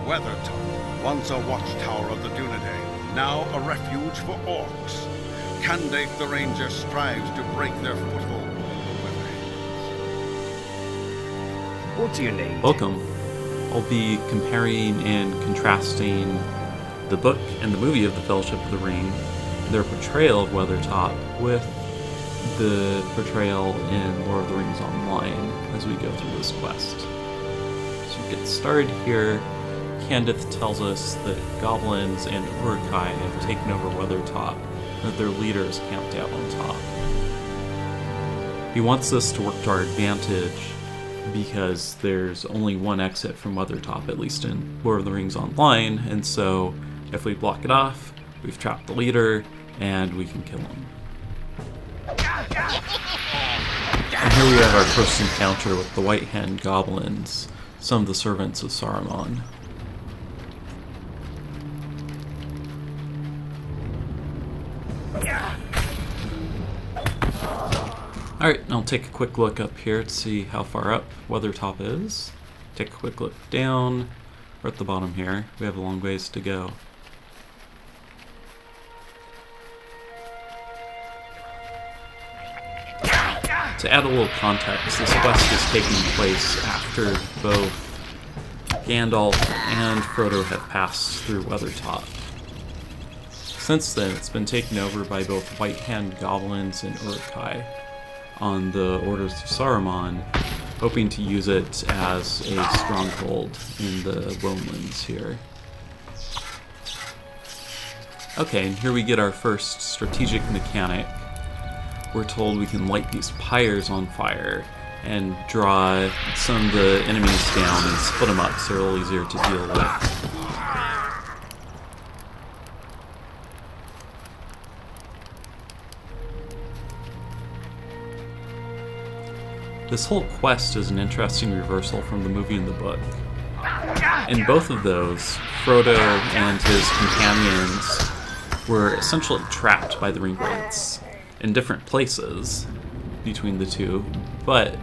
Weathertop, once a watchtower of the Dunedain, now a refuge for orcs. Candate the Ranger strives to break their foothold on the Weatherhills. What do you need? Welcome. I'll be comparing and contrasting the book and the movie of the Fellowship of the Ring, their portrayal of Weathertop, with the portrayal in Lord of the Rings Online as we go through this quest. So we get started here. Candith tells us that goblins and Uruk-hai have taken over Weathertop, and that their leader is camped out on top. He wants this to work to our advantage because there's only one exit from Weathertop, at least in Lord of the Rings Online, and so if we block it off, we've trapped the leader, and we can kill him. And here we have our first encounter with the White Hand Goblins, some of the servants of Saruman. Alright, I'll take a quick look up here to see how far up Weathertop is. Take a quick look down. We're at the bottom here. We have a long ways to go. To add a little context, this quest is taking place after both Gandalf and Frodo have passed through Weathertop. Since then, it's been taken over by both White Hand Goblins and Uruk-hai on the orders of Saruman, hoping to use it as a stronghold in the Lonelands here. Okay, and here we get our first strategic mechanic. We're told we can light these pyres on fire and draw some of the enemies down and split them up so they're a little easier to deal with. This whole quest is an interesting reversal from the movie and the book. In both of those, Frodo and his companions were essentially trapped by the Ring Wraiths in different places between the two, but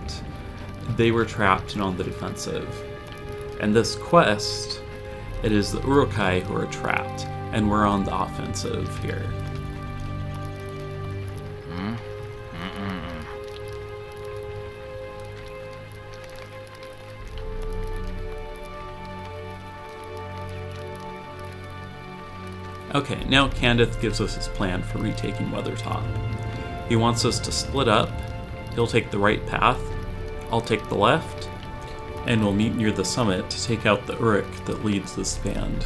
they were trapped and on the defensive. And this quest, it is the Uruk-hai who are trapped, and we're on the offensive here. Okay, now Candith gives us his plan for retaking Weathertop. He wants us to split up. He'll take the right path, I'll take the left, and we'll meet near the summit to take out the Uruk that leads this band.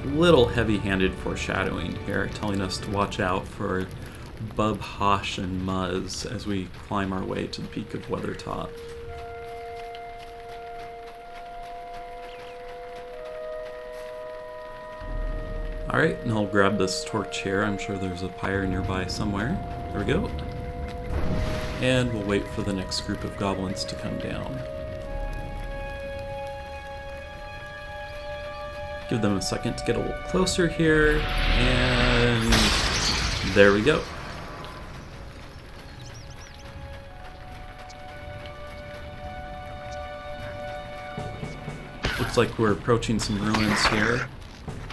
Little heavy-handed foreshadowing here, telling us to watch out for Bub, Hosh, and Muzz as we climb our way to the peak of Weathertop. Alright, and I'll grab this torch here. I'm sure there's a pyre nearby somewhere. There we go. And we'll wait for the next group of goblins to come down. Give them a second to get a little closer here, and there we go. Looks like we're approaching some ruins here.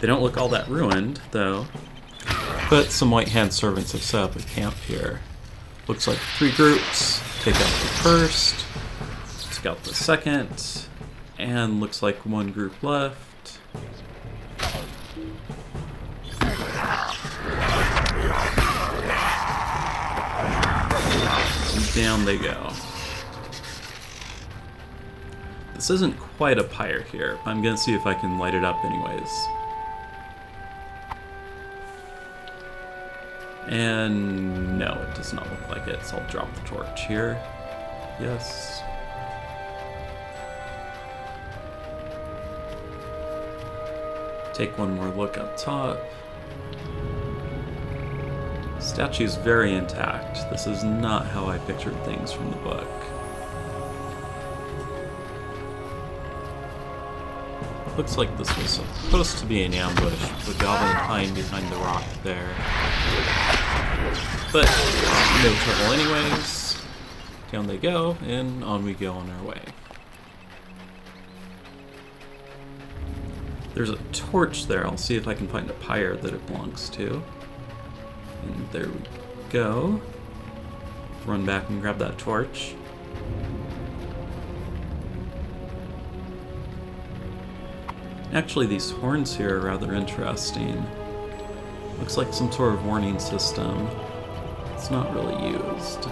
They don't look all that ruined, though, but some White Hand servants have set up a camp here. Looks like 3 groups. Take out the first, take out the second, and looks like 1 group left. Down they go. This isn't quite a pyre here, but I'm gonna see if I can light it up anyways. And no, it does not look like it, so I'll drop the torch here. Yes. Take one more look up top. Statue's very intact. This is not how I pictured things from the book. Looks like this was supposed to be an ambush, with the goblin hiding behind the rock there. But no trouble anyways. Down they go, and on we go on our way. There's a torch there. I'll see if I can find a pyre that it belongs to. And there we go. Run back and grab that torch. Actually, these horns here are rather interesting. Looks like some sort of warning system. It's not really used.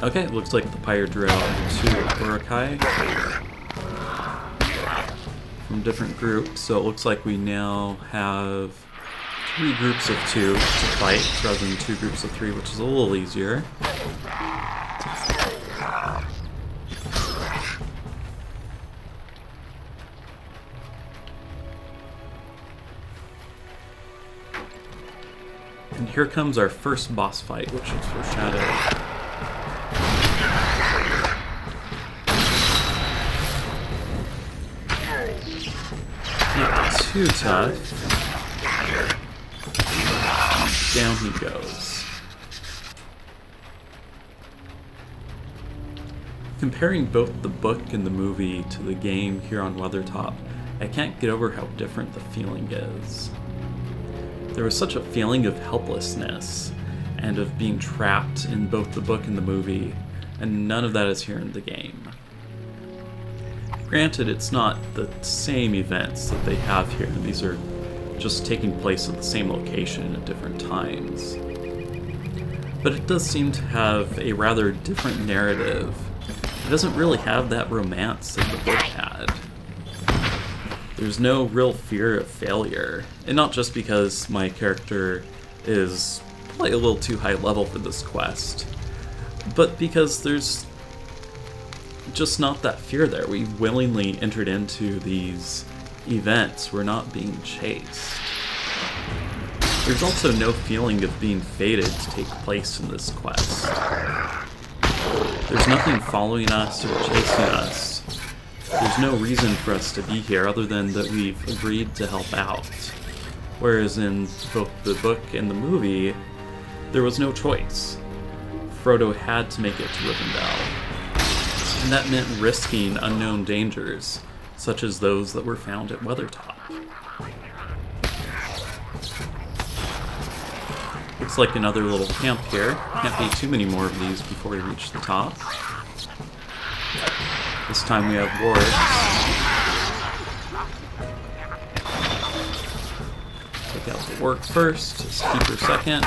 Okay, it looks like the pyre drew out 2 Urukai from different groups, so it looks like we now have 3 groups of 2 to fight rather than 2 groups of 3, which is a little easier. And here comes our first boss fight, which is foreshadowed. Not too tough. Down he goes. Comparing both the book and the movie to the game here on Weathertop, I can't get over how different the feeling is. There was such a feeling of helplessness and of being trapped in both the book and the movie, and none of that is here in the game. Granted, it's not the same events that they have here. These are just taking place at the same location at different times. But it does seem to have a rather different narrative. It doesn't really have that romance that the book had. There's no real fear of failure, and not just because my character is probably a little too high level for this quest, but because there's just not that fear there. We willingly entered into these events. We're not being chased. There's also no feeling of being fated to take place in this quest. There's nothing following us or chasing us. There's no reason for us to be here other than that we've agreed to help out. Whereas in both the book and the movie, there was no choice. Frodo had to make it to Rivendell. And that meant risking unknown dangers, such as those that were found at Weathertop. Looks like another little camp here. Can't be too many more of these before we reach the top. This time we have wards. Take out the orc first, Keeper second.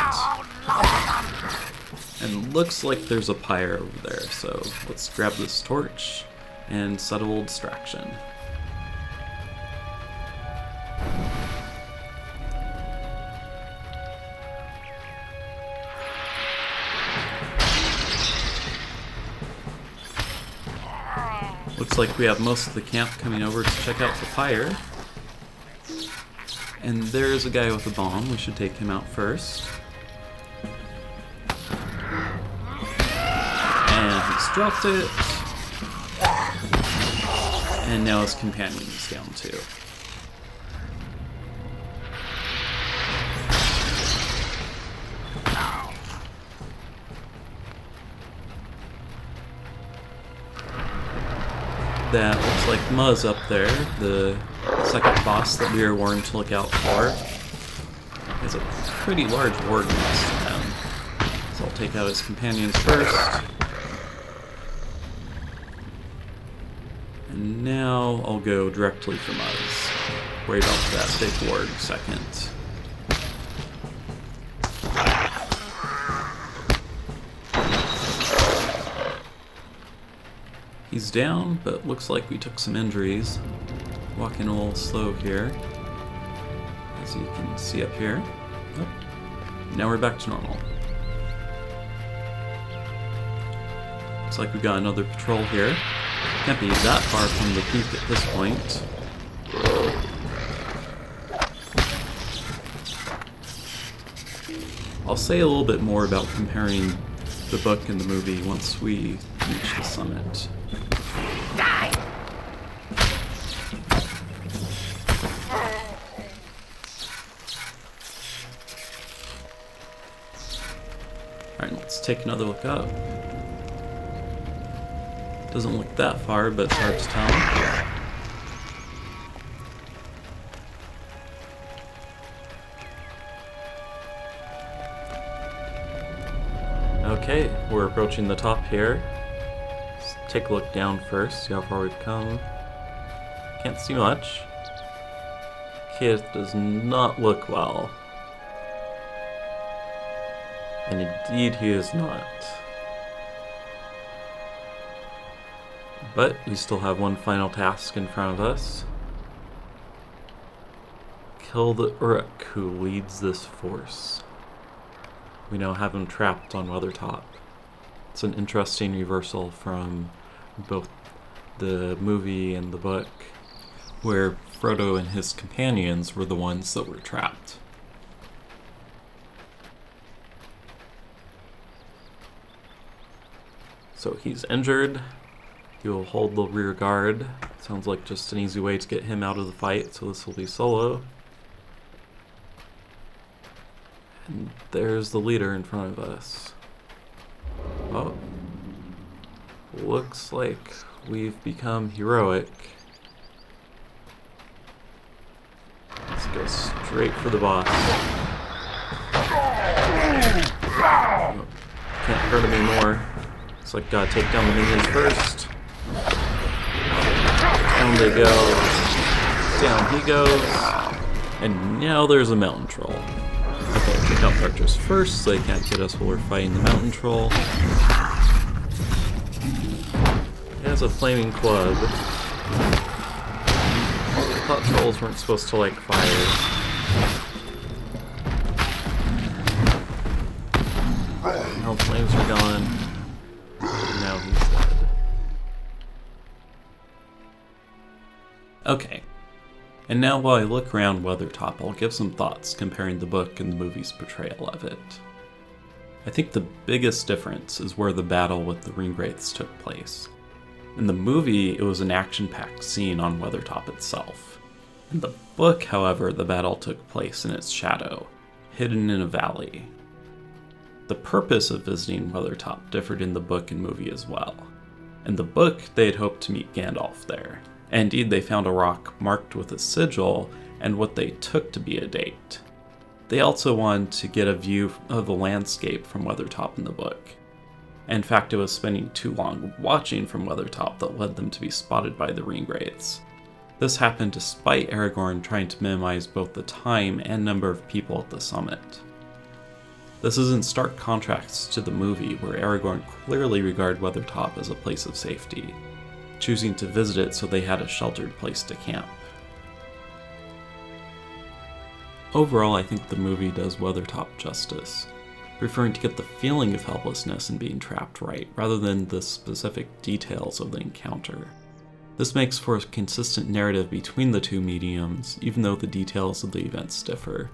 And looks like there's a pyre over there, so let's grab this torch and set a little distraction. Looks like we have most of the camp coming over to check out the pyre. And there's a guy with a bomb. We should take him out first. And he's dropped it. And now his companion is down too. That looks like Muzz up there, the second boss that we are warned to look out for. Has a pretty large ward next to him. So I'll take out his companions first. And now I'll go directly for Muzz. Worry about that big ward second. He's down, but looks like we took some injuries. Walking a little slow here, as you can see up here. Oh. Now we're back to normal. Looks like we got another patrol here. Can't be that far from the peak at this point. I'll say a little bit more about comparing the book and the movie once we reach the summit. take another look up. Doesn't look that far, but it's hard to tell. Okay, we're approaching the top here. Let's take a look down first, see how far we've come. Can't see much. Kid does not look well. And indeed he is not. But we still have one final task in front of us. Kill the Uruk who leads this force. We now have him trapped on Weathertop. It's an interesting reversal from both the movie and the book, where Frodo and his companions were the ones that were trapped. So he's injured. He will hold the rear guard. Sounds like just an easy way to get him out of the fight, so this will be solo. And there's the leader in front of us. Oh. Looks like we've become heroic. Let's go straight for the boss. Oh, can't hurt him anymore. Looks like gotta take down the minions first. Down they go. Down he goes. And now there's a mountain troll. Okay, take out archers first so they can't get us while we're fighting the mountain troll. He has a flaming club. I thought trolls weren't supposed to like fire. Now the flames are gone. Now he's dead. Okay. And now while I look around Weathertop, I'll give some thoughts comparing the book and the movie's portrayal of it. I think the biggest difference is where the battle with the Ringwraiths took place. In the movie, it was an action-packed scene on Weathertop itself. In the book, however, the battle took place in its shadow, hidden in a valley. The purpose of visiting Weathertop differed in the book and movie as well. In the book, they had hoped to meet Gandalf there. And indeed, they found a rock marked with a sigil and what they took to be a date. They also wanted to get a view of the landscape from Weathertop in the book. In fact, it was spending too long watching from Weathertop that led them to be spotted by the Ringwraiths. This happened despite Aragorn trying to minimize both the time and number of people at the summit. This is in stark contrast to the movie, where Aragorn clearly regarded Weathertop as a place of safety, choosing to visit it so they had a sheltered place to camp. Overall, I think the movie does Weathertop justice, preferring to get the feeling of helplessness and being trapped right, rather than the specific details of the encounter. This makes for a consistent narrative between the two mediums, even though the details of the events differ.